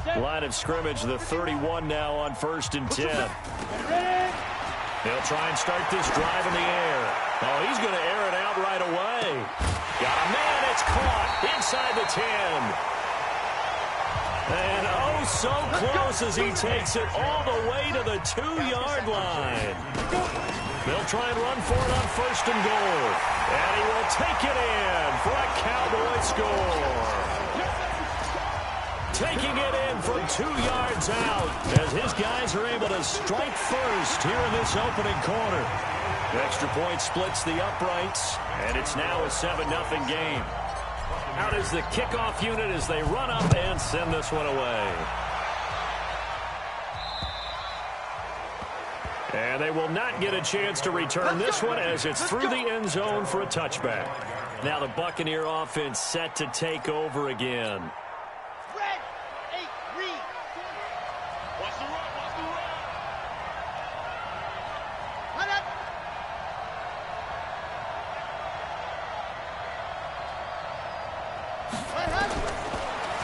Line of scrimmage, the 31 now on 1st and 10. They'll try and start this drive in the air. Oh, he's going to air it out right away. Got a man, it's caught inside the 10. And oh, so close as he takes it all the way to the 2-yard line. They'll try and run for it on 1st and goal. And he will take it in for a Cowboy score. Taking it in from 2 yards out as his guys are able to strike first here in this opening quarter. The extra point splits the uprights, and it's now a 7-0 game. Out is the kickoff unit as they run up and send this one away. And they will not get a chance to return this one as it's through the end zone for a touchback. Now the Buccaneer offense set to take over again.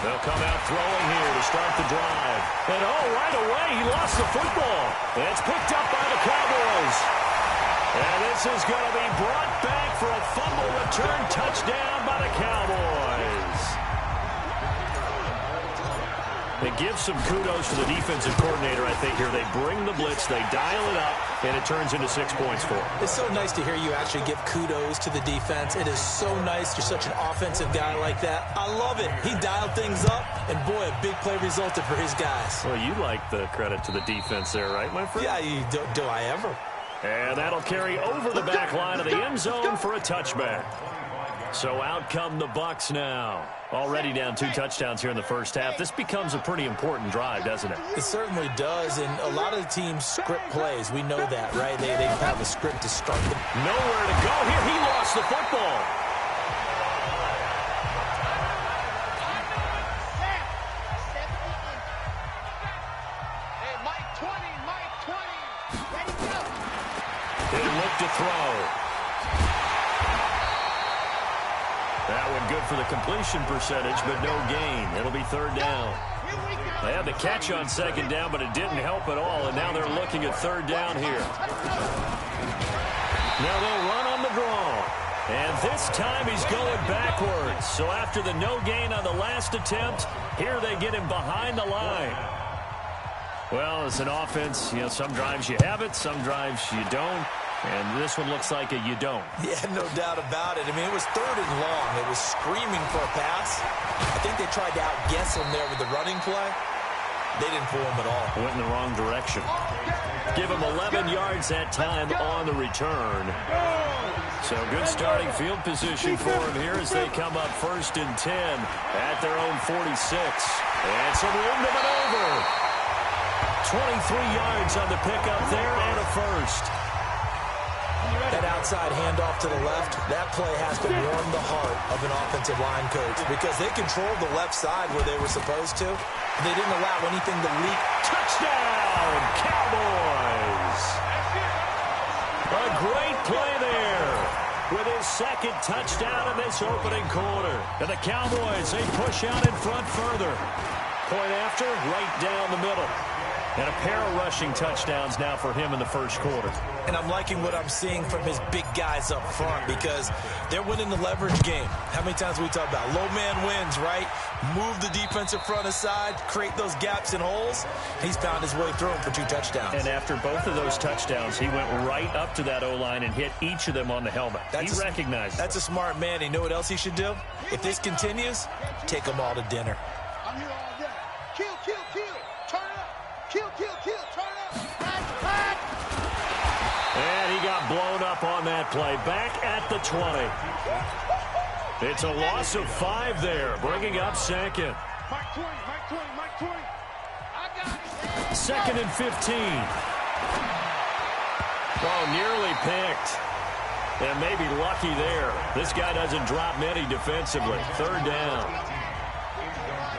They'll come out throwing here to start the drive. And oh, right away, he lost the football. It's picked up by the Cowboys. And this is going to be brought back for a fumble return touchdown by the Cowboys. They give some kudos to the defensive coordinator, I think, here. They bring the blitz, they dial it up, and it turns into 6 points for them. It's so nice to hear you actually give kudos to the defense. It is so nice. You're such an offensive guy like that. I love it. He dialed things up, and boy, a big play resulted for his guys. Well, you like the credit to the defense there, right, my friend? Yeah, do I ever? And that'll carry over the back line of the end zone for a touchback. So out come the Bucs now. Already down 2 touchdowns here in the first half. This becomes a pretty important drive, doesn't it? It certainly does, and a lot of the teams script plays. We know that, right? They have a script to start them. Nowhere to go here. He lost the football. They look to throw. That one good for the completion percentage, but no gain. It'll be 3rd down. They had the catch on 2nd down, but it didn't help at all, and now they're looking at 3rd down here. Now they'll run on the draw. And this time he's going backwards. So after the no gain on the last attempt, here they get him behind the line. Well, as an offense, some drives you have it, some drives you don't. And this one looks like a you don't. Yeah, no doubt about it. I mean, it was 3rd and long. It was screaming for a pass. I think they tried to outguess him there with the running play. They didn't fool him at all. Went in the wrong direction. Give him 11 yards that time on the return. So good starting field position for him here as they come up 1st and 10 at their own 46. And some room to maneuver. 23 yards on the pickup there and a first. That outside handoff to the left, that play has to warm the heart of an offensive line coach because they controlled the left side where they were supposed to. And they didn't allow anything to leak. Touchdown, Cowboys! A great play there with his 2nd touchdown in this opening quarter. And the Cowboys, they push out in front further. Point after, right down the middle. And a pair of rushing touchdowns now for him in the first quarter. And I'm liking what I'm seeing from his big guys up front because they're winning the leverage game. How many times we talk about low man wins, right? Move the defensive front aside, create those gaps and holes. He's found his way through them for 2 touchdowns. And after both of those touchdowns, he went right up to that O-line and hit each of them on the helmet. He recognized it. That's a smart man. You know what else he should do? If this continues, take them all to dinner. I'm here all day. Kill, kill, kill. Turn it up. Kill, kill, kill. Turn it up. Back. And he got blown up on that play. Back at the 20. It's a loss of 5 there, bringing up 2nd. Mike 20, Mike 20, Mike 20. I got it. 2nd and 15. Oh, nearly picked. And maybe lucky there. This guy doesn't drop many defensively. 3rd down.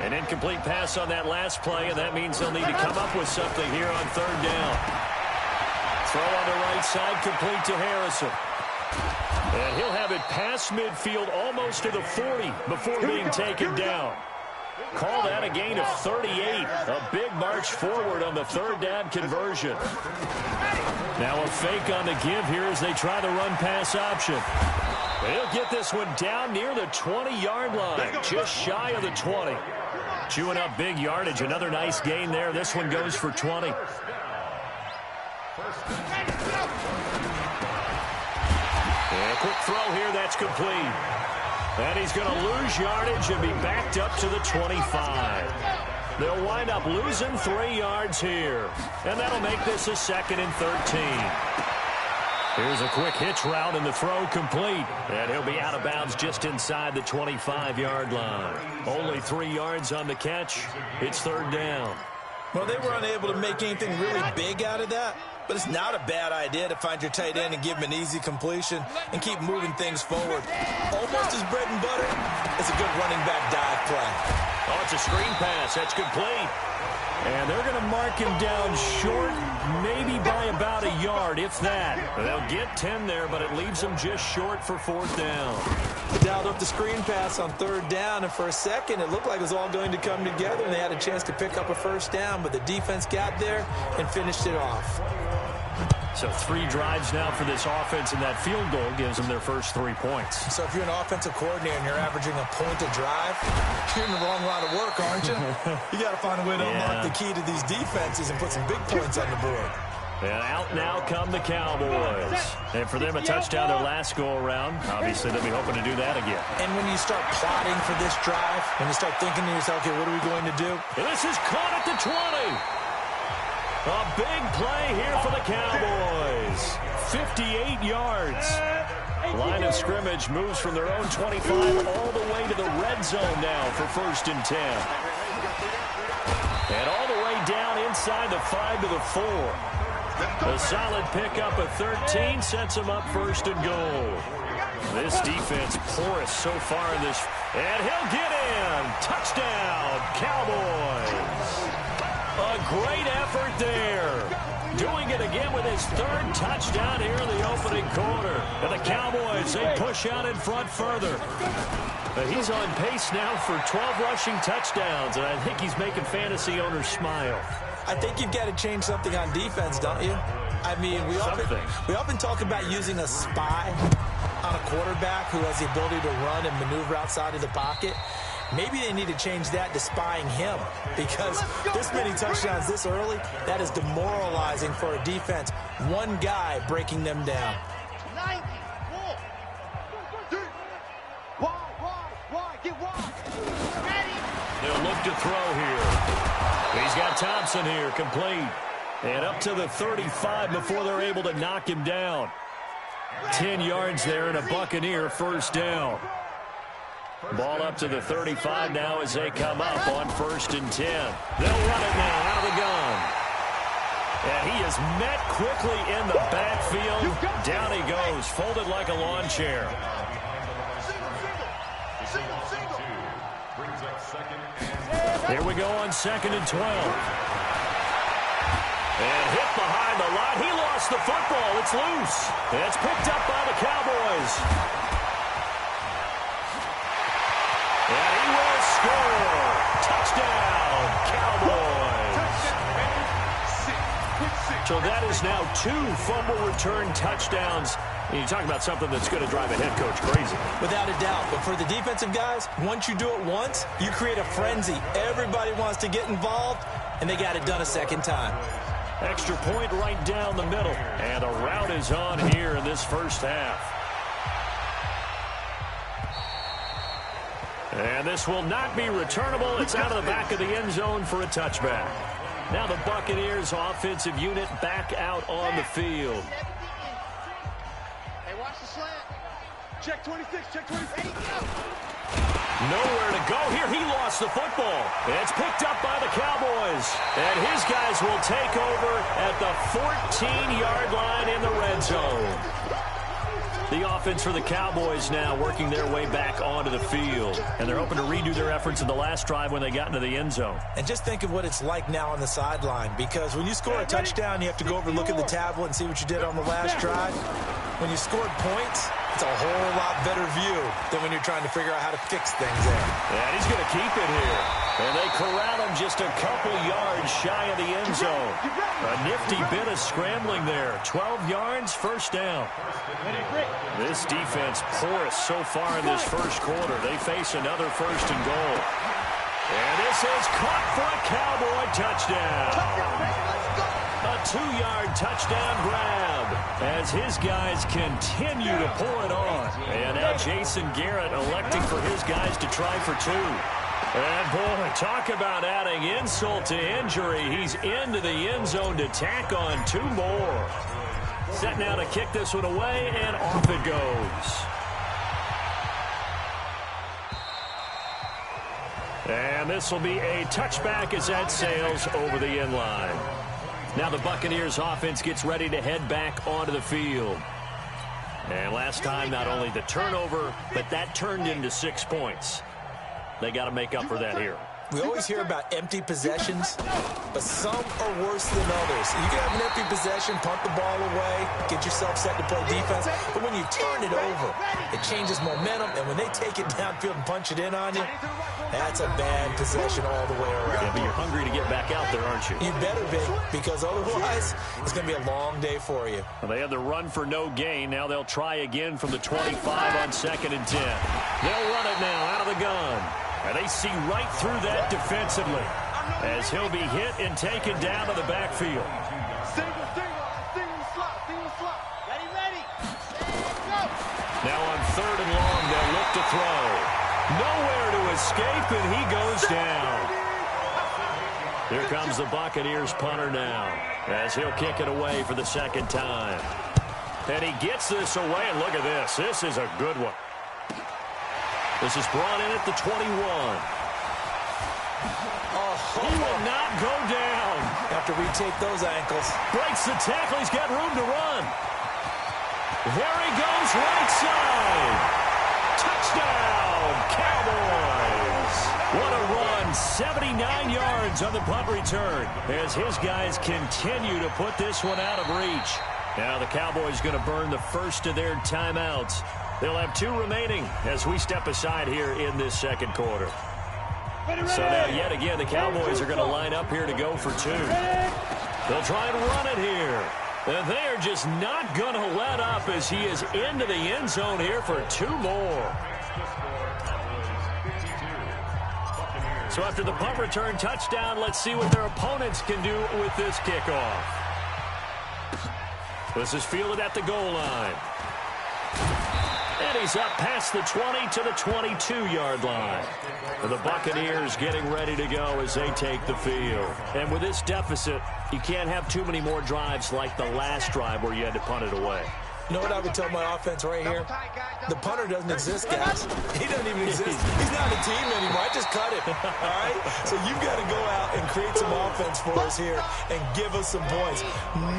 An incomplete pass on that last play, and that means they'll need to come up with something here on 3rd down. Throw on the right side, complete to Harrison. And he'll have it past midfield, almost to the 40 before being taken down. Call that a gain of 38. A big march forward on the third down conversion. Now a fake on the give here as they try the run-pass option. They'll get this one down near the 20-yard line, just shy of the 20. Chewing up big yardage. Another nice gain there. This one goes for 20. And a quick throw here. That's complete. And he's going to lose yardage and be backed up to the 25. They'll wind up losing 3 yards here. And that'll make this a 2nd and 13. Here's a quick hitch route and the throw complete. And he'll be out of bounds just inside the 25-yard line. Only 3 yards on the catch. It's 3rd down. Well, they were unable to make anything really big out of that. But it's not a bad idea to find your tight end and give him an easy completion and keep moving things forward. Almost his bread and butter. It's a good running back dive play. Oh, it's a screen pass. That's complete. And they're going to mark him down short, maybe by about a yard, if that. They'll get 10 there, but it leaves them just short for 4th down. Dialed up the screen pass on 3rd down, and for a second, it looked like it was all going to come together, and they had a chance to pick up a 1st down, but the defense got there and finished it off. So 3 drives now for this offense, and that field goal gives them their first 3 points. So if you're an offensive coordinator and you're averaging a point a drive, you're in the wrong line of work, aren't you? You got to find a way to unlock the key to these defenses and put some big points on the board. And out now come the Cowboys. And for them, a touchdown their last go-around. Obviously, they'll be hoping to do that again. And when you start plotting for this drive, when you start thinking to yourself, okay, what are we going to do? And this is caught at the 20. A big play here for the Cowboys. 58 yards. Line of scrimmage moves from their own 25 all the way to the red zone now for 1st and 10. And all the way down inside the 5 to the 4. A solid pickup of 13 sets them up 1st and goal. This defense porous so far in this. And he'll get in. Touchdown, Cowboys. A great effort there. Doing it again with his 3rd touchdown here in the opening quarter. And the Cowboys, they push out in front further. But he's on pace now for 12 rushing touchdowns, and I think he's making fantasy owners smile. I think you've got to change something on defense, don't you? I mean, we often talk about using a spy on a quarterback who has the ability to run and maneuver outside of the pocket. Maybe they need to change that to spying him, because this many touchdowns this early, that is demoralizing for a defense. One guy breaking them down. 90. Wide. Get wide. Ready. They'll look to throw here. He's got Thompson here, complete. And up to the 35 before they're able to knock him down. 10 yards there and a Buccaneer 1st down. Ball up to the 35 now as they come up on 1st and 10. They'll run it now out of the gun. And he is met quickly in the backfield. Down he goes, folded like a lawn chair. Here we go on 2nd and 12. And hit behind the line. He lost the football. It's loose. It's picked up by the Cowboys. And he will score. Touchdown, Cowboys. So that is now 2 fumble return touchdowns. And you talk about something that's going to drive a head coach crazy. Without a doubt. But for the defensive guys, once you do it once, you create a frenzy. Everybody wants to get involved, and they got it done a 2nd time. Extra point right down the middle. And a rout is on here in this 1st half. And this will not be returnable. It's out of the back of the end zone for a touchback. Now the Buccaneers offensive unit back out on the field. Hey, watch the slant. Check 26, check 26. Nowhere to go here. He lost the football. It's picked up by the Cowboys. And his guys will take over at the 14-yard line in the red zone. The offense for the Cowboys now working their way back onto the field. And they're hoping to redo their efforts in the last drive when they got into the end zone. And just think of what it's like now on the sideline, because when you score a touchdown, you have to go over and look at the tablet and see what you did on the last drive. When you scored points, It's a whole lot better view than when you're trying to figure out how to fix things there. And he's going to keep it here. And they corral him just a couple yards shy of the end zone. A nifty bit of scrambling there. 12 yards, first down. This defense porous so far in this first quarter. They face another first and goal. And this is caught for a Cowboy touchdown. A 2-yard touchdown grab as his guys continue to pull it on. And now Jason Garrett electing for his guys to try for 2. And, boy, talk about adding insult to injury. He's into the end zone to tack on 2 more. Set now to kick this one away, and off it goes. And this will be a touchback as that sails over the end line. Now the Buccaneers offense gets ready to head back onto the field. And last time, not only the turnover, but that turned into 6 points. They got to make up for that here. We always hear about empty possessions, but some are worse than others. You can have an empty possession, punt the ball away, get yourself set to play defense, but when you turn it over, it changes momentum, and when they take it downfield and punch it in on you, that's a bad possession all the way around. Yeah, but you're hungry to get back out there, aren't you? You better be, because otherwise, it's going to be a long day for you. Well, they had the run for no gain. Now they'll try again from the 25 on 2nd and 10. They'll run it now out of the gun. And they see right through that defensively as he'll be hit and taken down to the backfield. Single slot. Ready. Go. Now on 3rd and long, they'll look to throw. Nowhere to escape, and he goes down. Here comes the Buccaneers punter now as he'll kick it away for the 2nd time. And he gets this away, and look at this. This is a good one. This is brought in at the 21. He will not go down. After we take those ankles. Breaks the tackle. He's got room to run. There he goes, right side. Touchdown, Cowboys. What a run. 79 yards on the punt return as his guys continue to put this one out of reach. Now the Cowboys going to burn the first of their timeouts. They'll have 2 remaining as we step aside here in this 2nd quarter. So now yet again the Cowboys are going to line up here to go for 2. They'll try and run it here. And they are just not going to let up as he is into the end zone here for 2 more. So after the punt return touchdown, let's see what their opponents can do with this kickoff. This is fielded at the goal line. And he's up past the 20 to the 22-yard line. And the Buccaneers getting ready to go as they take the field. And with this deficit, you can't have too many more drives like the last drive where you had to punt it away. You know what I would tell my offense right here? The punter doesn't exist, guys. He doesn't even exist. He's not a team anymore. I just cut it, all right? So you've got to go out and create some offense for us here and give us some points.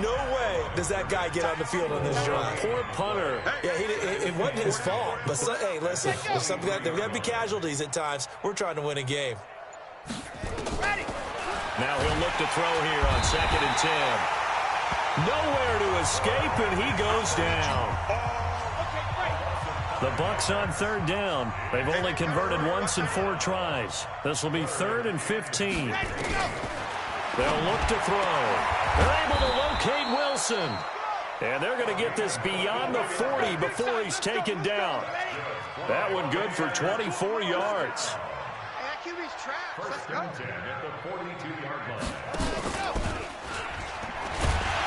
No way does that guy get on the field on this drive. Poor punter. Yeah, it wasn't his fault. But, hey, listen, there's got to be casualties at times. We're trying to win a game. Now he'll look to throw here on 2nd and 10. Nowhere to escape, and he goes down. The Bucs on 3rd down. They've only converted once in 4 tries. This will be 3rd and 15. They'll look to throw. They're able to locate Wilson. And they're going to get this beyond the 40 before he's taken down. That one good for 24 yards.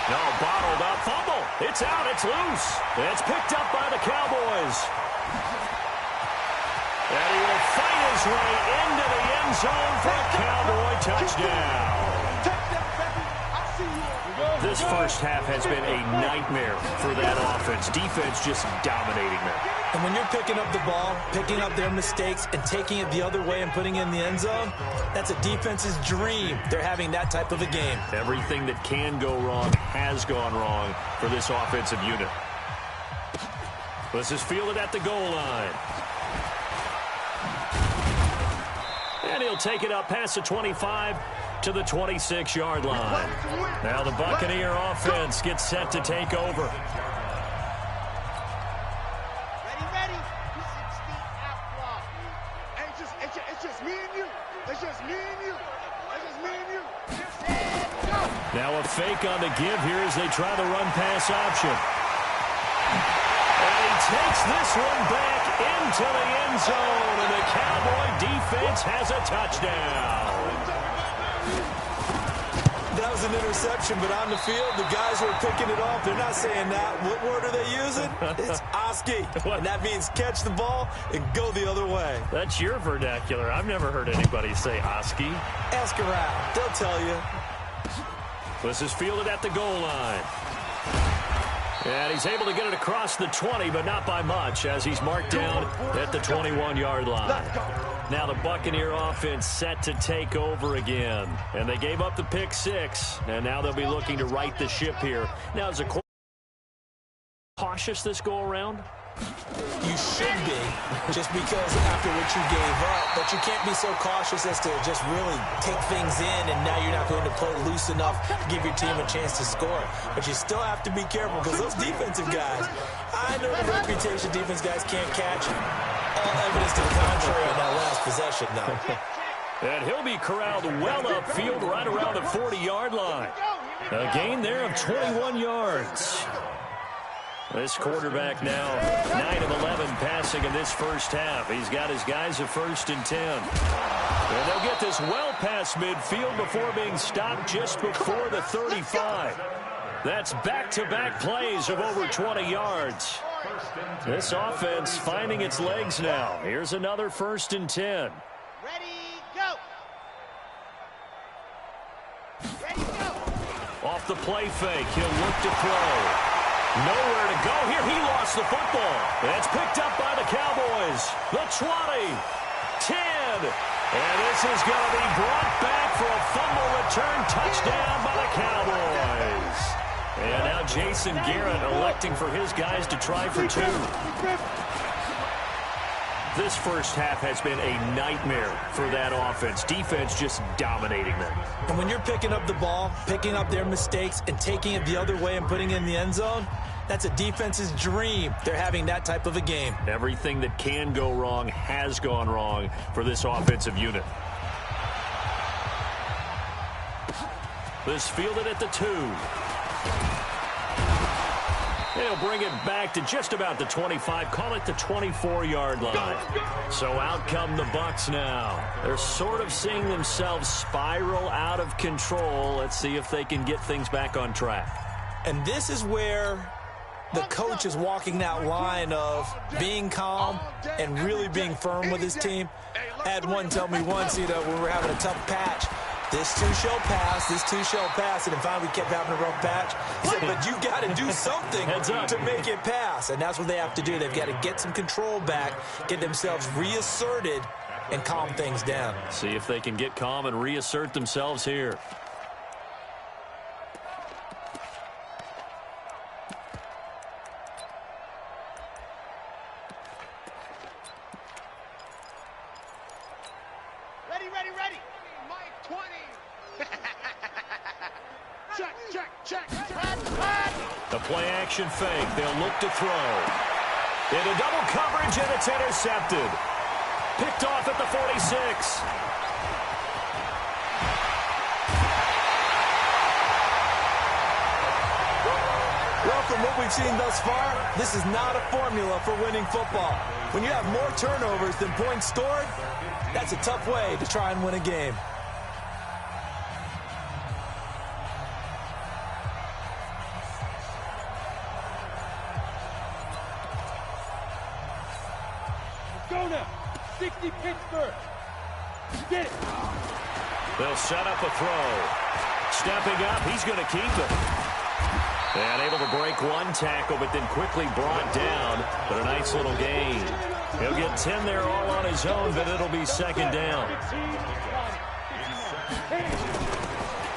No, bottled up fumble. It's out. It's loose. It's picked up by the Cowboys. And he will fight his way into the end zone for a Cowboy touchdown. This first half has been a nightmare for that offense. Defense just dominating them. And when you're picking up the ball, picking up their mistakes, and taking it the other way and putting it in the end zone, that's a defense's dream. They're having that type of a game. Everything that can go wrong has gone wrong for this offensive unit. This is fielded at the goal line. And he'll take it up past the 25 to the 26-yard line. Now the Buccaneer offense gets set to take over. It's just me and you. It's just me and you. It's just me and you. Now a fake on the give here as they try the run-pass option. And he takes this one back into the end zone, and the Cowboy defense has a touchdown. That was an interception, but on the field, the guys who are picking it off, they're not saying that. What word are they using? It's Oski. And that means catch the ball and go the other way. That's your vernacular. I've never heard anybody say Oski. Ask around. They'll tell you. This is fielded at the goal line. And he's able to get it across the 20, but not by much, as he's marked down at the 21-yard line. Now the Buccaneer offense set to take over again. And they gave up the pick six, and now they'll be looking to right the ship here. Now, is it cautious this go-around? You should be, just because after what you gave up. But you can't be so cautious as to just really take things in, and now you're not going to play loose enough to give your team a chance to score. But you still have to be careful, because those defensive guys, I know the reputation defense guys can't catch. All evidence to the contrary on that last possession, though. And he'll be corralled well upfield right around the 40-yard line. A gain there of 21 yards. This quarterback now 9 of 11 passing in this first half. He's got his guys at 1st and 10. And they'll get this well past midfield before being stopped just before the 35. That's back-to-back plays of over 20 yards. This offense finding its legs now. Here's another 1st and 10. Ready, go. Ready, go. Off the play fake, he'll look to throw. Nowhere to go here. He lost the football. It's picked up by the Cowboys. The 20, 10, and this is going to be brought back for a fumble return touchdown by the Cowboys. And now Jason Garrett electing for his guys to try for two. This first half has been a nightmare for that offense. Defense just dominating them. And when you're picking up the ball, picking up their mistakes, and taking it the other way and putting it in the end zone, that's a defense's dream. They're having that type of a game. Everything that can go wrong has gone wrong for this offensive unit. This fielded at the 2. They'll bring it back to just about the 25, call it the 24-yard line. So out come the Bucs now. They're sort of seeing themselves spiral out of control. Let's see if they can get things back on track. And this is where the coach is walking that line of being calm and really being firm with his team. I had one tell me once, when we were having a tough patch, this too shall pass, this too shall pass. And finally we kept having a rough patch. He said, but you've got to do something to make it pass. And that's what they have to do. They've got to get some control back, get themselves reasserted, and calm things down. See if they can get calm and reassert themselves here. Ready, ready, ready. Mike 20. Check, check, check. The play action fake. They'll look to throw. Into double coverage, and it's intercepted. Picked off at the 46. Well, from what we've seen thus far, this is not a formula for winning football. When you have more turnovers than points scored, that's a tough way to try and win a game. Go now. 60 Pittsburgh. Get it. They'll set up a throw. Stepping up, he's going to keep it. And able to break one tackle, but then quickly brought down. But a nice little gain. He'll get 10 there all on his own, but it'll be second down.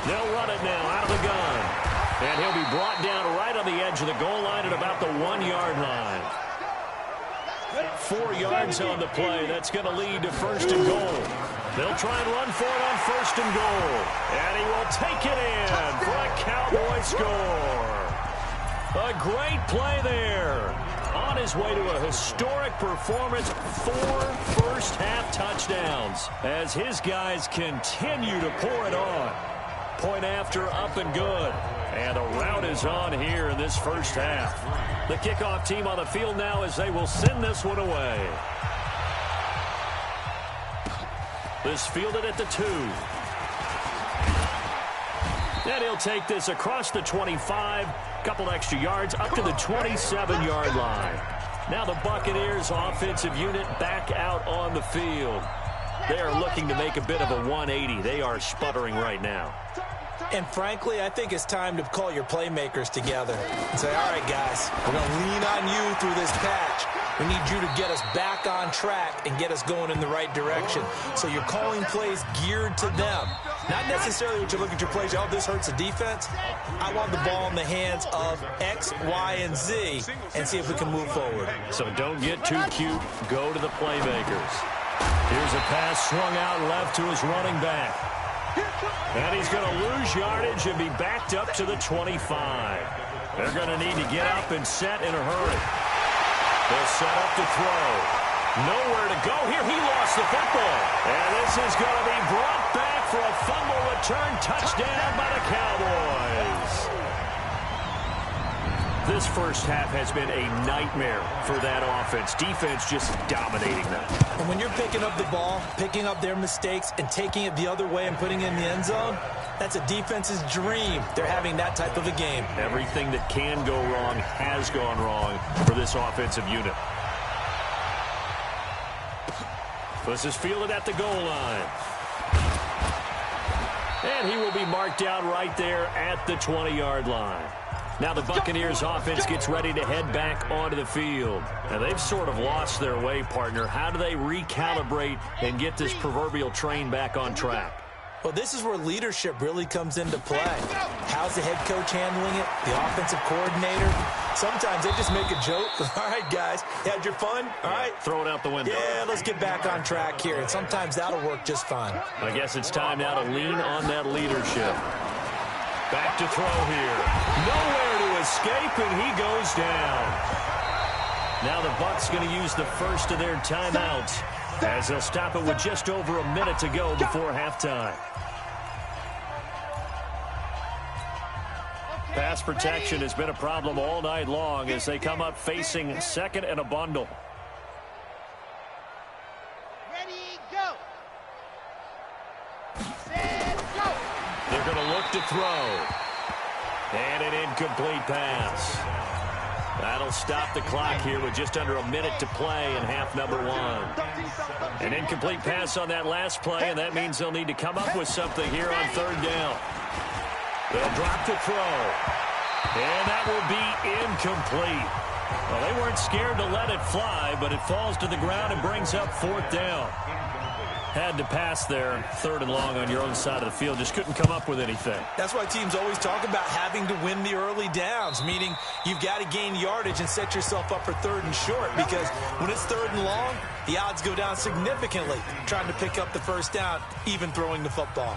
They'll run it now out of the gun. And he'll be brought down right on the edge of the goal line at about the 1-yard line. 4 yards on the play. That's going to lead to first and goal. They'll try and run for it on first and goal. And he will take it in for a Cowboy score. A great play there. On his way to a historic performance, 4 first-half touchdowns. touchdowns as his guys continue to pour it on. Point after, up and good. And a rout is on here in this first half. The kickoff team on the field now as they will send this one away. This fielded at the 2. And he'll take this across the 25, couple extra yards, up to the 27-yard line. Now the Buccaneers offensive unit back out on the field. They are looking to make a bit of a 180. They are sputtering right now. And frankly, I think it's time to call your playmakers together and say, all right, guys, we're going to lean on you through this patch. We need you to get us back on track and get us going in the right direction. So you're calling plays geared to them. Not necessarily what you look at your plays, oh, this hurts the defense. I want the ball in the hands of X, Y, and Z and see if we can move forward. So don't get too cute. Go to the playmakers. Here's a pass swung out left to his running back. And he's going to lose yardage and be backed up to the 25. They're going to need to get up and set in a hurry. They'll set up to throw. Nowhere to go here. He lost the football. And this is going to be brought back for a fumble return touchdown by the Cowboys. This first half has been a nightmare for that offense. Defense just dominating them. And when you're picking up the ball, picking up their mistakes, and taking it the other way and putting it in the end zone, that's a defense's dream. They're having that type of a game. Everything that can go wrong has gone wrong for this offensive unit. This is fielded at the goal line. And he will be marked down right there at the 20-yard line. Now the Buccaneers offense gets ready to head back onto the field. Now they've sort of lost their way, partner. How do they recalibrate and get this proverbial train back on track? Well, this is where leadership really comes into play. How's the head coach handling it? The offensive coordinator? Sometimes they just make a joke. All right, guys, you had your fun? All right. Throw it out the window. Yeah, let's get back on track here. And sometimes that'll work just fine. I guess it's time now to lean on that leadership. Back to throw here. Nowhere to escape, and he goes down. Now the Bucs going to use the first of their timeouts as they'll stop it with just over a minute to go before halftime. Pass protection has been a problem all night long as they come up facing second and a bundle. Ready, go. Set, go. They're going to look to throw. And an incomplete pass. That'll stop the clock here with just under a minute to play in half number 1. An incomplete pass on that last play, and that means they'll need to come up with something here on third down. They'll drop to throw. And that will be incomplete. Well, they weren't scared to let it fly, but it falls to the ground and brings up fourth down. Had to pass there, third and long on your own side of the field. Just couldn't come up with anything. That's why teams always talk about having to win the early downs, meaning you've got to gain yardage and set yourself up for third and short, because when it's third and long, the odds go down significantly trying to pick up the first down, even throwing the football.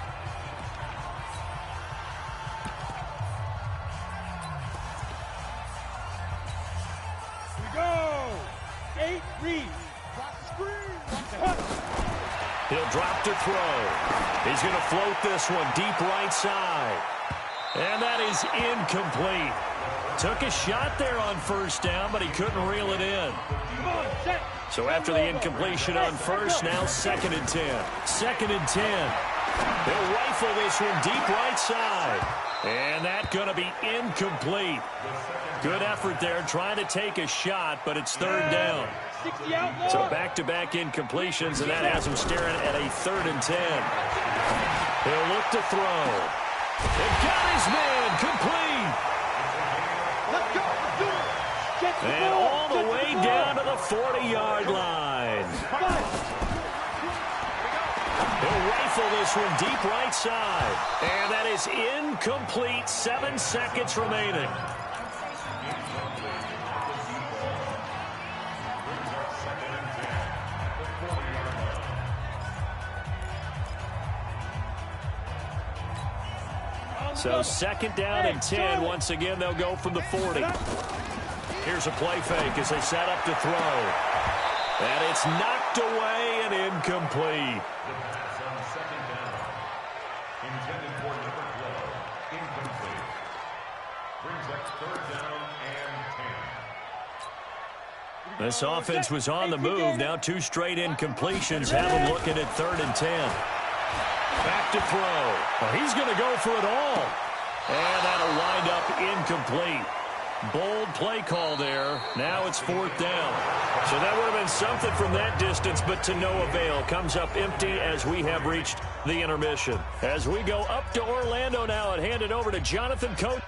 He'll drop to throw. He's going to float this one deep right side. And that is incomplete. Took a shot there on first down, but he couldn't reel it in. So after the incompletion on first, now second and 10. Second and 10. He'll rifle this one deep right side. And that's going to be incomplete. Good effort there, trying to take a shot, but it's third down. So back-to-back incompletions, and that has him staring at a third and 10. He'll look to throw. They've got his man complete. Let's go. Do it. Get the And ball. all the way down to the 40-yard line. He'll rifle this one deep right side. And that is incomplete. 7 seconds remaining. So second down and 10. Once again, they'll go from the 40. Here's a play fake as they set up to throw. And it's knocked Knocked away and incomplete. The pass on second down. Intended for number 12. Incomplete. Brings up third down and 10. This offense was on the move. Now 2 straight incompletions have them looking at 3rd and 10. Back to throw. Well, he's going to go for it all. And that'll wind up incomplete. Bold play call there. Now it's 4th down. So that would have been something from that distance, but to no avail. Comes up empty as we have reached the intermission. As we go up to Orlando now and hand it over to Jonathan Coach.